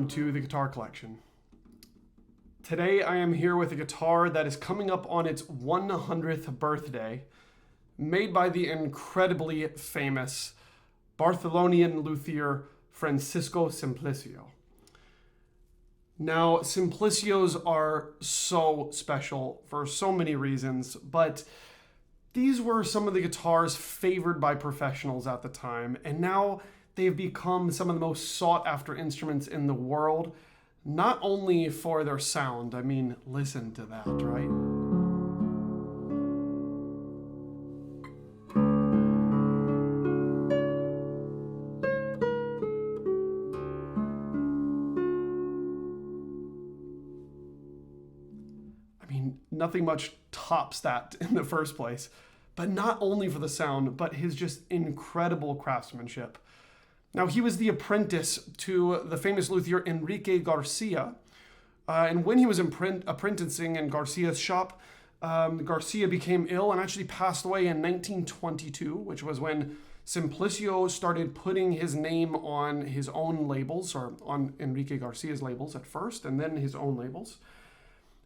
To the guitar collection. Today I am here with a guitar that is coming up on its 100th birthday, made by the incredibly famous Barcelonian luthier Francisco Simplicio. Now, Simplicios are so special for so many reasons, but these were some of the guitars favored by professionals at the time, and now they've become some of the most sought-after instruments in the world, not only for their sound. I mean, listen to that, right? I mean, nothing much tops that in the first place, but not only for the sound, but his just incredible craftsmanship. Now, he was the apprentice to the famous luthier Enrique Garcia, and when he was apprenticing in Garcia's shop, Garcia became ill and actually passed away in 1922, which was when Simplicio started putting his name on his own labels, or on Enrique Garcia's labels at first, and then his own labels.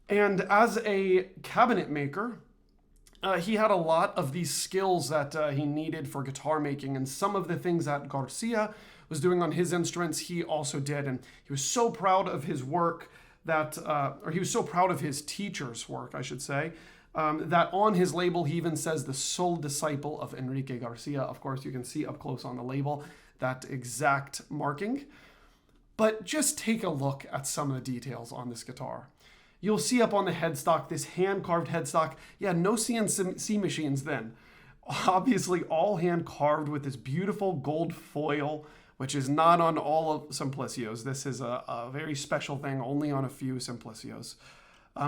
And as a cabinet maker, he had a lot of these skills that he needed for guitar making, and some of the things that Garcia was doing on his instruments, he also did. And he was so proud of his work or he was so proud of his teacher's work, I should say, that on his label, he even says the sole disciple of Enrique Garcia. Of course, you can see up close on the label that exact marking. But just take a look at some of the details on this guitar. You'll see up on the headstock, this hand-carved headstock. Yeah, no CNC machines then. Obviously, all hand-carved with this beautiful gold foil, which is not on all of Simplicios. This is a very special thing, only on a few Simplicios.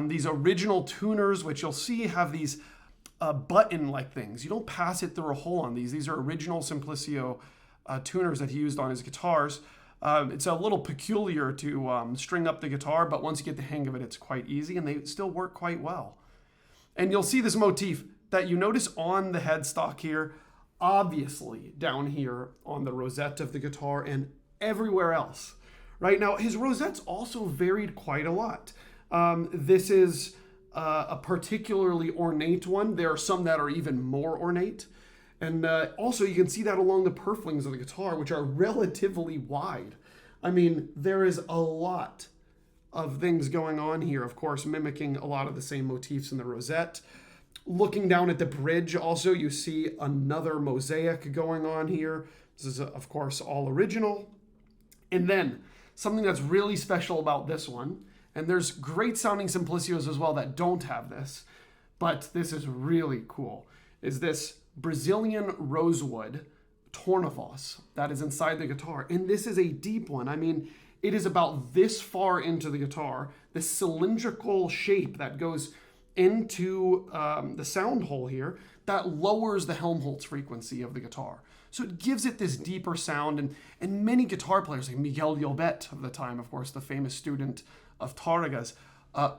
These original tuners, which you'll see have these button-like things. You don't pass it through a hole on these. These are original Simplicio tuners that he used on his guitars. It's a little peculiar to string up the guitar, but once you get the hang of it, it's quite easy, and they still work quite well. And you'll see this motif that you notice on the headstock here, obviously down here on the rosette of the guitar and everywhere else. Right now, his rosettes also varied quite a lot. This is a particularly ornate one. There are some that are even more ornate. And also you can see that along the purflings of the guitar, which are relatively wide. I mean, there is a lot of things going on here, of course, mimicking a lot of the same motifs in the rosette. Looking down at the bridge, also, you see another mosaic going on here. This is, of course, all original. And then, something that's really special about this one, and there's great sounding Simplicios as well that don't have this, but this is really cool, is this Brazilian rosewood Tornavoz that is inside the guitar. And this is a deep one. I mean, it is about this far into the guitar, this cylindrical shape that goes into the sound hole here that lowers the Helmholtz frequency of the guitar. So it gives it this deeper sound, and many guitar players, like Miguel Llobet of the time, of course, the famous student of Tárrega's,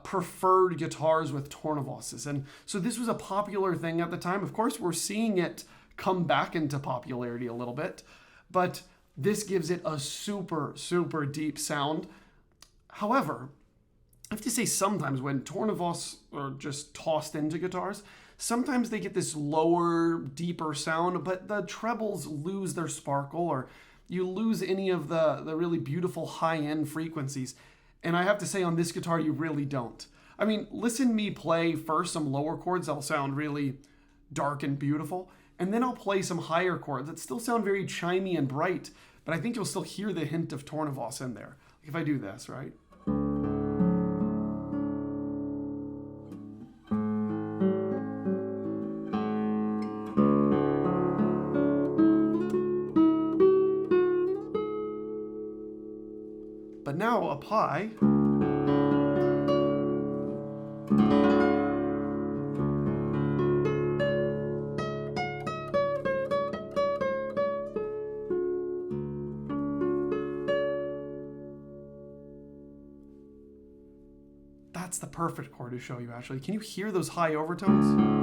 preferred guitars with Tornavozes. And so this was a popular thing at the time. Of course, we're seeing it come back into popularity a little bit, but this gives it a super, super deep sound. However, I have to say sometimes when Tornavoz are just tossed into guitars, sometimes they get this lower, deeper sound, but the trebles lose their sparkle, or you lose any of the really beautiful high-end frequencies. And I have to say on this guitar, you really don't. I mean, listen me play first some lower chords that'll sound really dark and beautiful, and then I'll play some higher chords that still sound very chimey and bright, but I think you'll still hear the hint of Tornavoz in there. Like if I do this, right? But now up high, that's the perfect chord to show you, actually. Can you hear those high overtones?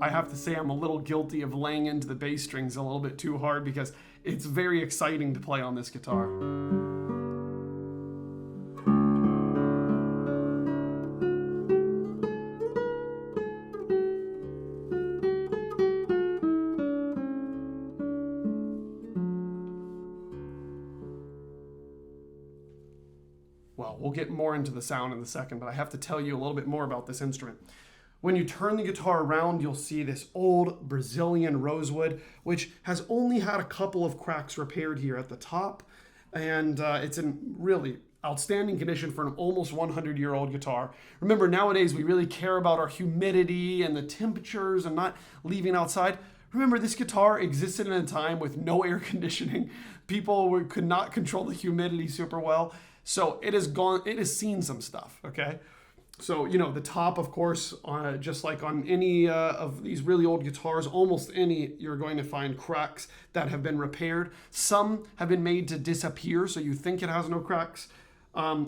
I have to say I'm a little guilty of laying into the bass strings a little bit too hard because it's very exciting to play on this guitar. Well, we'll get more into the sound in a second, but I have to tell you a little bit more about this instrument. When you turn the guitar around, you'll see this old Brazilian rosewood, which has only had a couple of cracks repaired here at the top. And it's in really outstanding condition for an almost 100-year-old guitar. Remember, nowadays we really care about our humidity and the temperatures and not leaving outside. Remember, this guitar existed in a time with no air conditioning. People could not control the humidity super well. So it has seen some stuff, okay? So, you know, the top, of course, just like on any of these really old guitars, almost any, you're going to find cracks that have been repaired. Some have been made to disappear, so you think it has no cracks.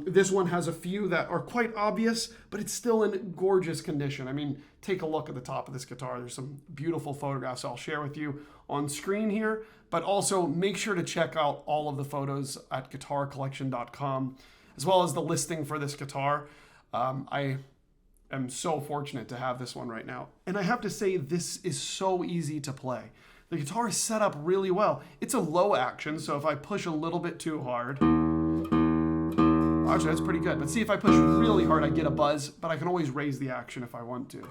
This one has a few that are quite obvious, but it's still in gorgeous condition. I mean, take a look at the top of this guitar. There's some beautiful photographs I'll share with you on screen here, but also make sure to check out all of the photos at guitarcollection.com, as well as the listing for this guitar. I am so fortunate to have this one right now. And I have to say, this is so easy to play. The guitar is set up really well. It's a low action, so if I push a little bit too hard, actually that's pretty good. But see, if I push really hard, I get a buzz, but I can always raise the action if I want to.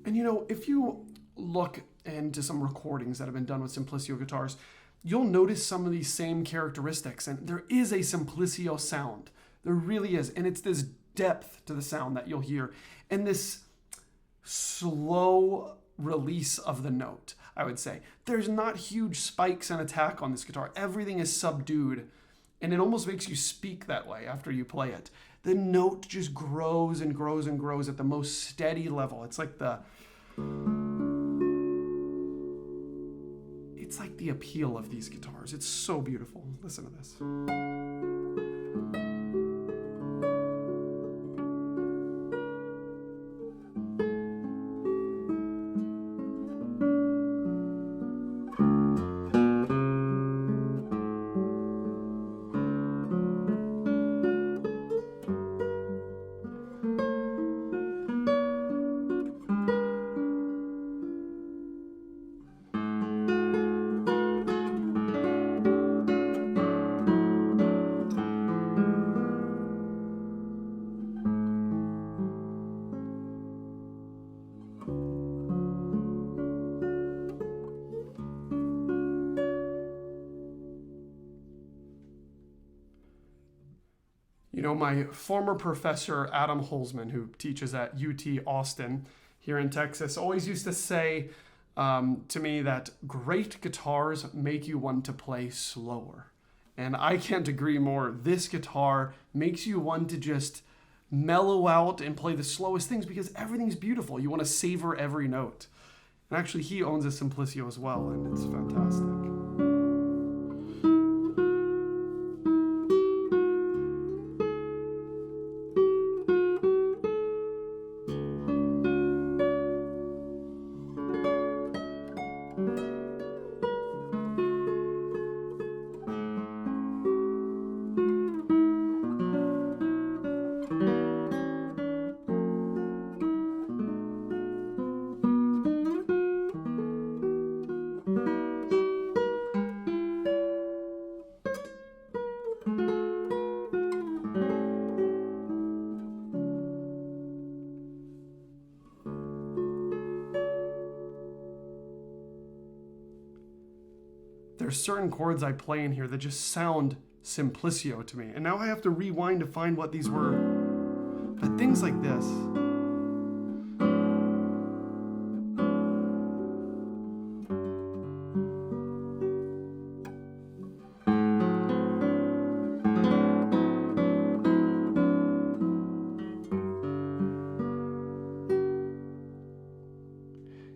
And you know, if you look into some recordings that have been done with Simplicio guitars, you'll notice some of these same characteristics. And there is a Simplicio sound. There really is. And it's this depth to the sound that you'll hear. And this slow release of the note, I would say. There's not huge spikes and attack on this guitar. Everything is subdued. And it almost makes you speak that way after you play it. The note just grows and grows and grows at the most steady level. It's like the appeal of these guitars. It's so beautiful. Listen to this. You know, my former professor, Adam Holzman, who teaches at UT Austin here in Texas, always used to say to me that great guitars make you want to play slower. And I can't agree more. This guitar makes you want to just mellow out and play the slowest things because everything's beautiful. You want to savor every note. And actually, he owns a Simplicio as well, and it's fantastic. there's certain chords I play in here that just sound Simplicio to me. And now I have to rewind to find what these were. But things like this.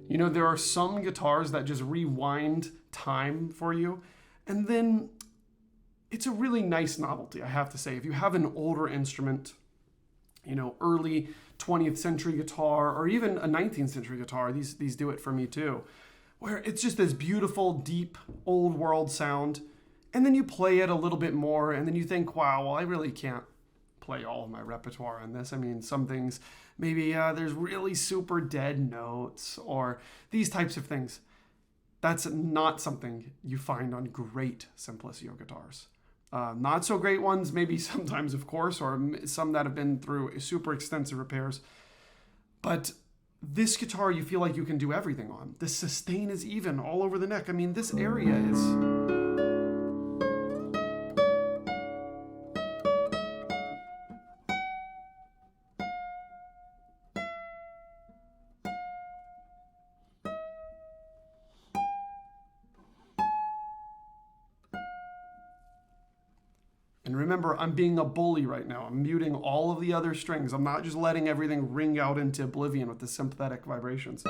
You know, there are some guitars that just rewind time for you, and then it's a really nice novelty, I have to say. If you have an older instrument, you know, early 20th century guitar, or even a 19th century guitar, these do it for me too, where it's just this beautiful, deep, old world sound, and then you play it a little bit more, and then you think, wow, well, I really can't play all of my repertoire on this. I mean, some things, maybe there's really super dead notes or these types of things. That's not something you find on great Simplicio guitars. Not so great ones, maybe sometimes, of course, or some that have been through super extensive repairs. But this guitar, you feel like you can do everything on. The sustain is even all over the neck. I mean, this area is... And remember, I'm being a bully right now. I'm muting all of the other strings. I'm not just letting everything ring out into oblivion with the sympathetic vibrations.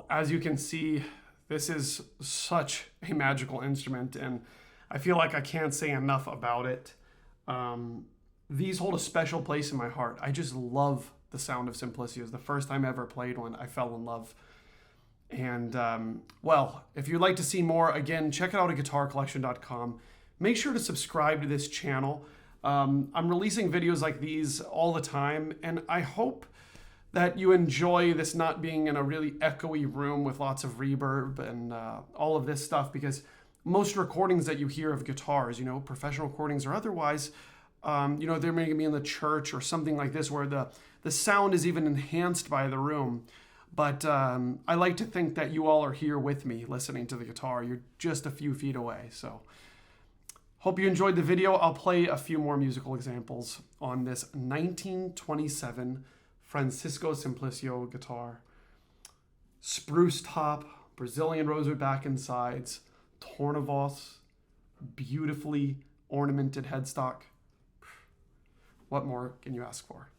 As you can see, this is such a magical instrument, and I feel like I can't say enough about it. These hold a special place in my heart. I just love the sound of Simplicios. The first time I ever played one, I fell in love. And, well, if you'd like to see more, again, check it out at guitarcollection.com. Make sure to subscribe to this channel. I'm releasing videos like these all the time, and I hope that you enjoy this not being in a really echoey room with lots of reverb and all of this stuff, because most recordings that you hear of guitars, you know, professional recordings or otherwise, you know, they're maybe in the church or something like this where the sound is even enhanced by the room. But I like to think that you all are here with me listening to the guitar. You're just a few feet away. So hope you enjoyed the video. I'll play a few more musical examples on this 1927 Francisco Simplicio guitar. Spruce top, Brazilian rosewood back and sides, Tornavoz, beautifully ornamented headstock. What more can you ask for?